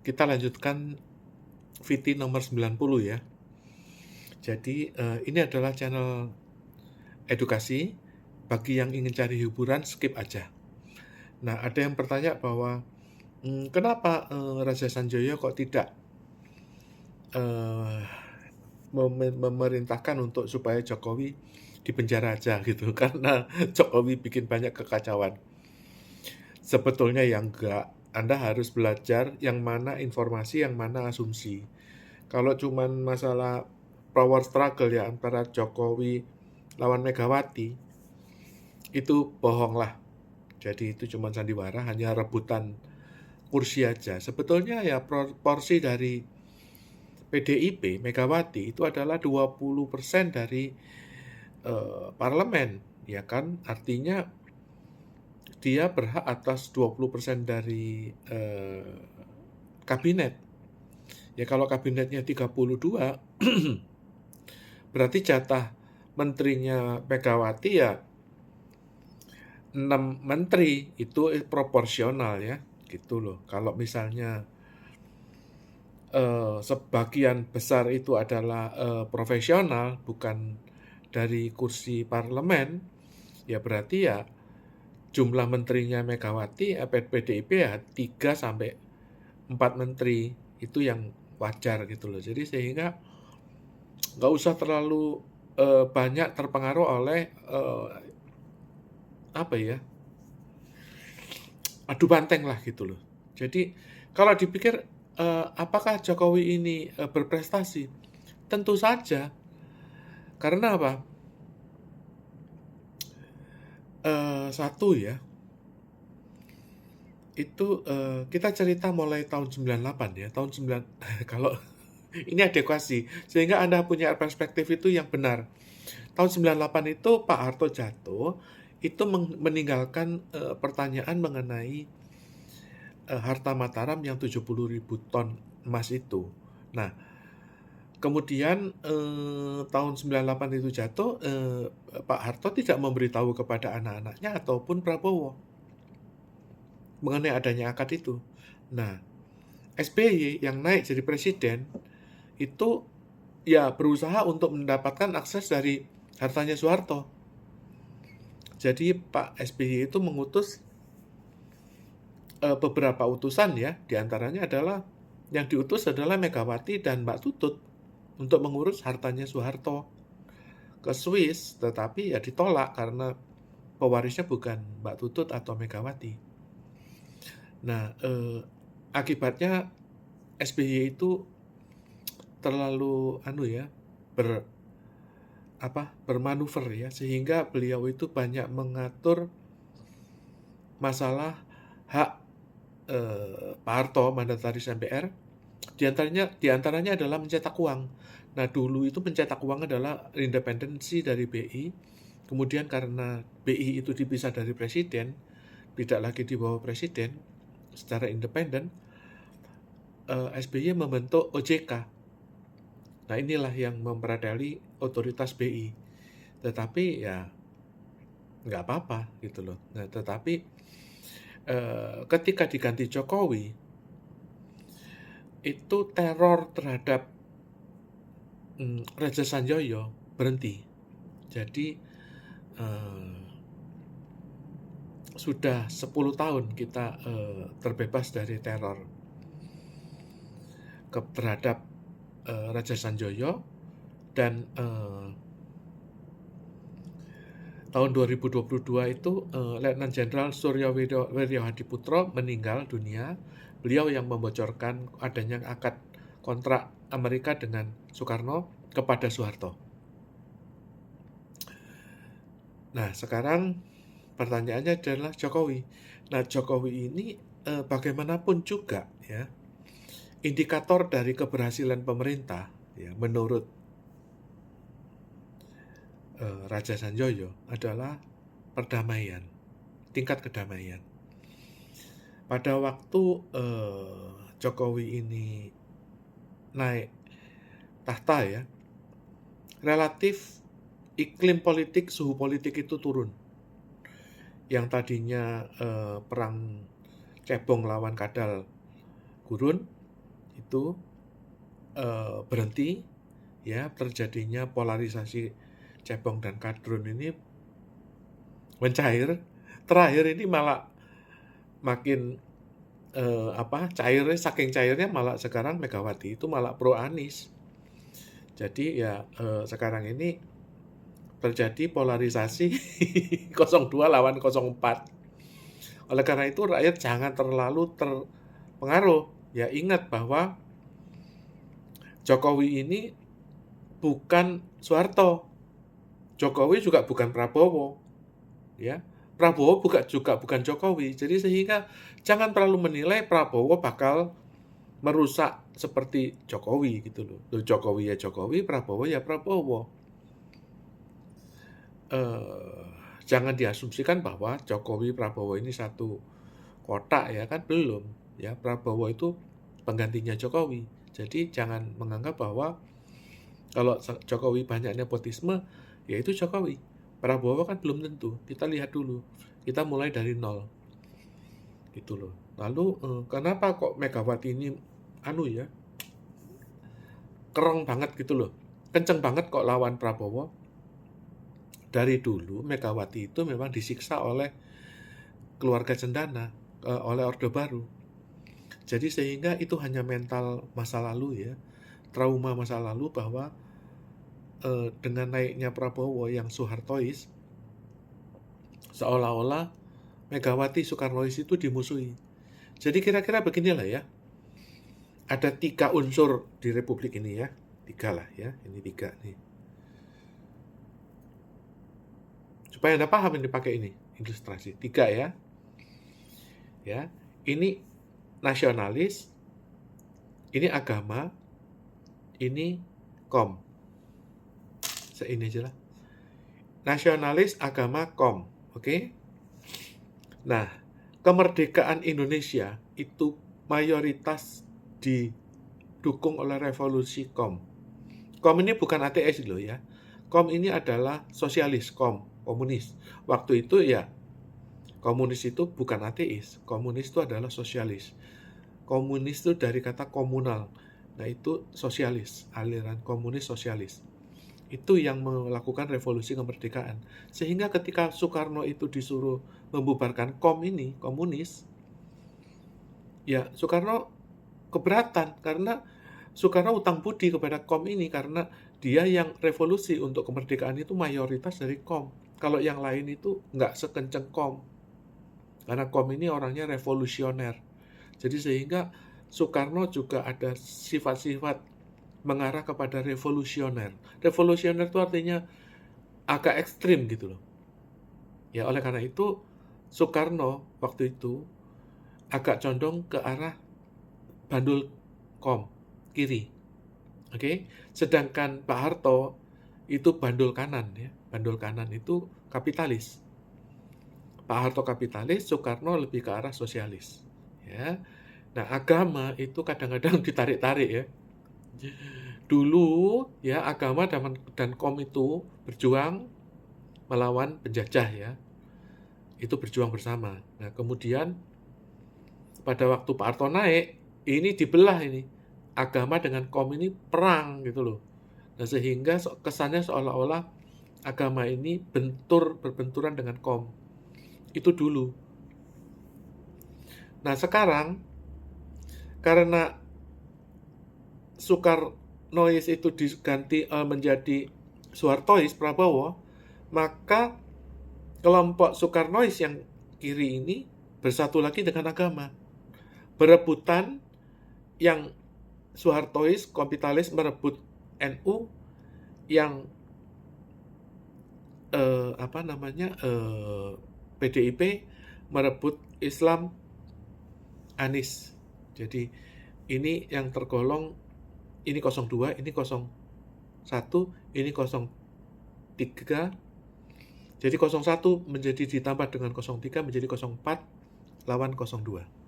Kita lanjutkan VT nomor 90 ya. Jadi ini adalah channel edukasi. Bagi yang ingin cari hiburan, skip aja. Nah, ada yang bertanya bahwa kenapa Raja Sanjaya kok tidak eh, memerintahkan untuk supaya Jokowi dipenjara aja gitu, karena Jokowi bikin banyak kekacauan. Sebetulnya yang enggak. Anda harus belajar yang mana informasi, yang mana asumsi. Kalau cuman masalah power struggle ya antara Jokowi lawan Megawati, itu bohong lah. Jadi itu cuma sandiwara, hanya rebutan kursi aja. Sebetulnya ya porsi dari PDIP, Megawati, itu adalah 20% dari parlemen, ya kan? Artinya dia berhak atas 20% dari kabinet. Ya kalau kabinetnya 32, berarti jatah menterinya Megawati ya 6 menteri, itu proporsional ya, gitu loh. Kalau misalnya sebagian besar itu adalah profesional, bukan dari kursi parlemen, ya berarti ya jumlah menterinya Megawati, PDIP ya 3 sampai 4 menteri, itu yang wajar gitu loh. Jadi sehingga nggak usah terlalu banyak terpengaruh oleh apa ya, adu banteng lah gitu loh. Jadi kalau dipikir apakah Jokowi ini berprestasi? Tentu saja. Karena apa? Satu ya, itu kita cerita mulai tahun 98 ya, tahun 9 kalau ini adekuasi sehingga Anda punya perspektif itu yang benar. Tahun 98 itu Pak Harto jatuh, itu meninggalkan pertanyaan mengenai harta Mataram yang 70.000 ton emas itu. Nah, kemudian tahun 98 itu jatuh, Pak Harto tidak memberitahu kepada anak-anaknya ataupun Prabowo mengenai adanya akad itu. Nah, SBY yang naik jadi presiden itu ya berusaha untuk mendapatkan akses dari hartanya Soeharto. Jadi Pak SBY itu mengutus beberapa utusan ya, diantaranya adalah yang diutus adalah Megawati dan Mbak Tutut untuk mengurus hartanya Soeharto ke Swiss, tetapi ya ditolak karena pewarisnya bukan Mbak Tutut atau Megawati. Nah, akibatnya SBY itu terlalu bermanuver ya, sehingga beliau itu banyak mengatur masalah hak Pak Harto, mandataris MPR. Di antaranya adalah mencetak uang. Nah, dulu itu mencetak uang adalah independensi dari BI. Kemudian karena BI itu dipisah dari presiden, tidak lagi di bawah presiden, secara independen, SBY membentuk OJK. Nah, inilah yang memperadali otoritas BI. Tetapi ya nggak apa-apa gitu loh. Nah, tetapi ketika diganti Jokowi, itu teror terhadap Raja Sanjaya berhenti. Jadi sudah 10 tahun kita terbebas dari teror terhadap Raja Sanjaya, dan tahun 2022 itu Letnan Jenderal Suryo Wiryo Hadiputro meninggal dunia. Beliau yang membocorkan adanya akad kontrak Amerika dengan Soekarno kepada Soeharto. Nah, sekarang pertanyaannya adalah Jokowi. Nah, Jokowi ini bagaimanapun juga ya, indikator dari keberhasilan pemerintah ya, menurut Raja Sanjaya adalah perdamaian, tingkat kedamaian. Pada waktu Jokowi ini naik tahta ya, relatif iklim politik, suhu politik itu turun. Yang tadinya perang cebong lawan kadal gurun itu berhenti, ya, terjadinya polarisasi cebong dan kadrun ini mencair. Terakhir ini malah makin cairnya, saking cairnya malah sekarang Megawati itu malah pro Anies. Jadi ya sekarang ini terjadi polarisasi 02 lawan 04. Oleh karena itu rakyat jangan terlalu terpengaruh. Ya, ingat bahwa Jokowi ini bukan Soeharto. Jokowi juga bukan Prabowo. Ya. Prabowo juga bukan Jokowi. Jadi sehingga jangan terlalu menilai Prabowo bakal merusak seperti Jokowi gitu loh. Jokowi ya Jokowi, Prabowo ya Prabowo. Jangan diasumsikan bahwa Jokowi Prabowo ini satu kotak, ya kan, belum. Ya, Prabowo itu penggantinya Jokowi. Jadi jangan menganggap bahwa kalau Jokowi banyak nepotisme, ya itu Jokowi. Prabowo kan belum tentu. Kita lihat dulu. Kita mulai dari nol. Gitu loh. Lalu kenapa kok Megawati ini kereng banget gitu loh. Kenceng banget kok lawan Prabowo. Dari dulu Megawati itu memang disiksa oleh keluarga cendana, oleh Orde Baru. Jadi sehingga itu hanya mental masa lalu, ya, trauma masa lalu bahwa dengan naiknya Prabowo yang Soehartois, seolah-olah Megawati Soekarnois itu dimusuhi. Jadi kira-kira beginilah ya, ada 3 unsur di Republik ini ya, 3 lah ya, ini 3 nih. Supaya Anda paham ini pakai ini, ilustrasi. 3 ya. Ya, ini nasionalis, ini agama, ini kom. Ini aja lah. Nasionalis, agama, kom. Oke? Nah, kemerdekaan Indonesia itu mayoritas didukung oleh revolusi kom. Kom ini bukan ateis loh ya. Kom ini adalah sosialis, komunis. Waktu itu ya, komunis itu bukan ateis. Komunis itu adalah sosialis. Komunis itu dari kata komunal. Nah, itu sosialis, aliran komunis sosialis. Itu yang melakukan revolusi kemerdekaan. Sehingga ketika Soekarno itu disuruh membubarkan kom ini, komunis, ya Soekarno keberatan karena Soekarno utang budi kepada kom ini karena dia yang revolusi untuk kemerdekaan itu mayoritas dari kom. Kalau yang lain itu nggak sekenceng kom. Karena kom ini orangnya revolusioner. Jadi sehingga Soekarno juga ada sifat-sifat mengarah kepada revolusioner. Revolusioner itu artinya agak ekstrim gitu loh. Ya, oleh karena itu Soekarno waktu itu agak condong ke arah bandul kom, kiri. Oke? Sedangkan Pak Harto itu bandul kanan ya. Bandul kanan itu kapitalis. Pak Harto kapitalis, Soekarno lebih ke arah sosialis. Ya. Nah, agama itu kadang-kadang ditarik-tarik ya. Dulu ya agama dan kom itu berjuang melawan penjajah ya. Itu berjuang bersama. Nah, kemudian pada waktu Pak Harto naik, ini dibelah ini. Agama dengan kom ini perang gitu loh. Nah, sehingga kesannya seolah-olah agama ini berbenturan dengan kom. Itu dulu. Nah, sekarang karena Soekarnois itu diganti menjadi Soehartois, Prabowo, maka kelompok Soekarnois yang kiri ini bersatu lagi dengan agama. Berebutan, yang Soehartois, kapitalis merebut NU, yang PDIP merebut Islam, Anies. Jadi ini yang tergolong, ini 02, ini 01, ini 03. Jadi 01 menjadi ditambah dengan 03 menjadi 04 lawan 02.